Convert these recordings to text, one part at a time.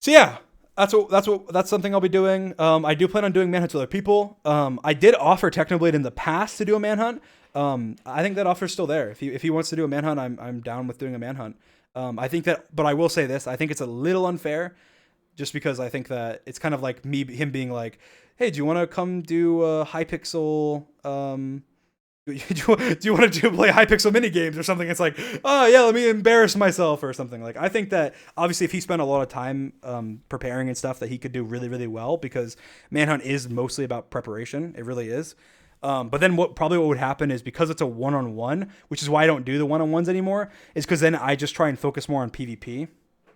So yeah, that's something I'll be doing. I do plan on doing manhunts with other people. I did offer Technoblade in the past to do a manhunt. I think that offer's still there. If he wants to do a manhunt, I'm down with doing a manhunt. I think that, but I will say this: I think it's a little unfair, just because I think that it's kind of like him being like, "Hey, do you want to come do a high pixel do you want to play high pixel mini games or something?" It's like, oh yeah, let me embarrass myself or something. Like, I think that obviously if he spent a lot of time preparing and stuff, that he could do really really well, because Manhunt is mostly about preparation. It really is. But then what would happen is, because it's a one-on-one, which is why I don't do the one-on-ones anymore, is because then I just try and focus more on PvP,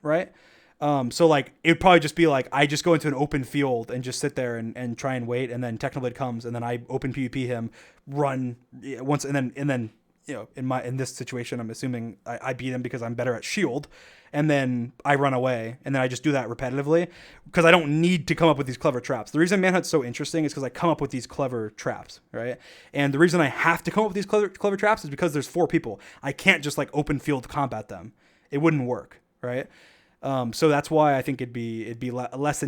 right? So like it would probably just be like I just go into an open field and just sit there and try and wait, and then Technoblade comes, and then I open PvP him, run once, and then in this situation I'm assuming I beat him because I'm better at shield, and then I run away, and then I just do that repetitively because I don't need to come up with these clever traps. The reason Manhunt's so interesting is because I come up with these clever traps, right? And the reason I have to come up with these clever traps is because there's 4 people. I can't just like open field combat them. It wouldn't work, right? So that's why I think it'd be a lot less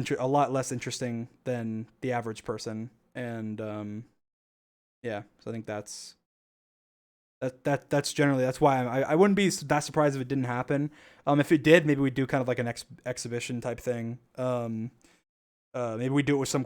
interesting than the average person, and yeah. So I think that's generally, that's why I wouldn't be that surprised if it didn't happen. If it did, maybe we'd do kind of like an exhibition type thing. Maybe we do it with some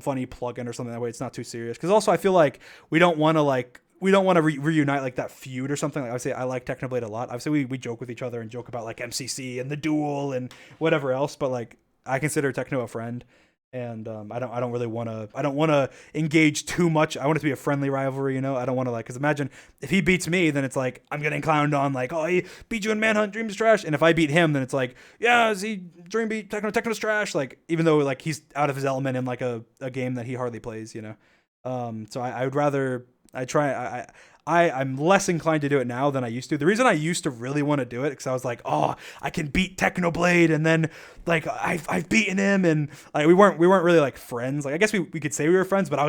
funny plugin or something, that way it's not too serious. Because also I feel like we don't want to reunite like that feud or something. Like, I would say I like Technoblade a lot. Obviously we joke with each other and joke about like MCC and the duel and whatever else. But like, I consider Techno a friend, and I don't really want to engage too much. I want it to be a friendly rivalry. I don't want to, like, because imagine if he beats me, then it's like I'm getting clowned on, like, oh, he beat you in Manhunt, Dream's trash. And if I beat him, then it's like, yeah, is he Dream beat Techno's trash? Like, even though like he's out of his element in like a game that he hardly plays. So I would rather I try I'm less inclined to do it now than I used to. The reason I used to really want to do it, because I was like, oh, I can beat Technoblade, and then like I've beaten him, and like we weren't really like friends. Like, I guess we could say we were friends, but I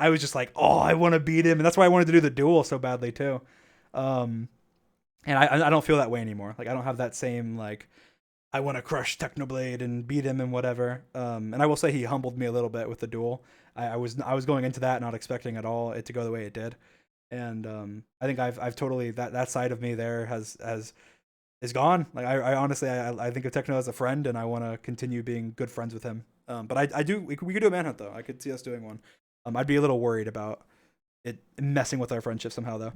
was just like, oh, I want to beat him, and that's why I wanted to do the duel so badly too. Um, and I don't feel that way anymore. Like, I don't have that same like, I want to crush Technoblade and beat him and whatever. And I will say he humbled me a little bit with the duel. I was going into that not expecting at all it to go the way it did, and I think I've totally, that side of me there has is gone. Like, I honestly, I think of Techno as a friend, and I want to continue being good friends with him. But I do, we could do a manhunt though. I could see us doing one. I'd be a little worried about it messing with our friendship somehow though.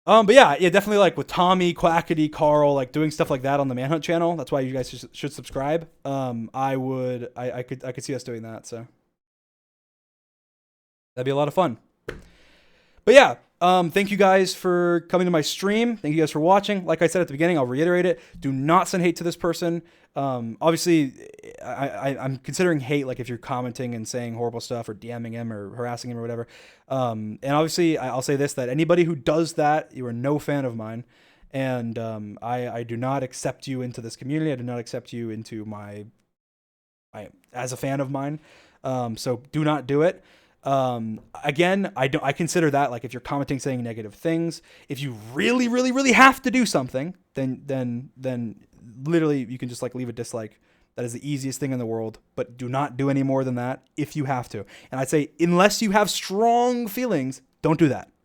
But yeah, definitely, like with Tommy, Quackity, Carl, like doing stuff like that on the Manhunt channel. That's why you guys should subscribe. I could see us doing that. So that'd be a lot of fun. But yeah, thank you guys for coming to my stream. Thank you guys for watching. Like I said at the beginning, I'll reiterate it. Do not send hate to this person. Obviously, I'm considering hate, like if you're commenting and saying horrible stuff or DMing him or harassing him or whatever. And obviously, I'll say this, that anybody who does that, you are no fan of mine. And I do not accept you into this community. I do not accept you into as a fan of mine. So do not do it. Again, I consider that, like, if you're commenting saying negative things, if you really really really have to do something, then literally you can just like leave a dislike. That is the easiest thing in the world, but do not do any more than that if you have to. And I'd say, unless you have strong feelings, don't do that.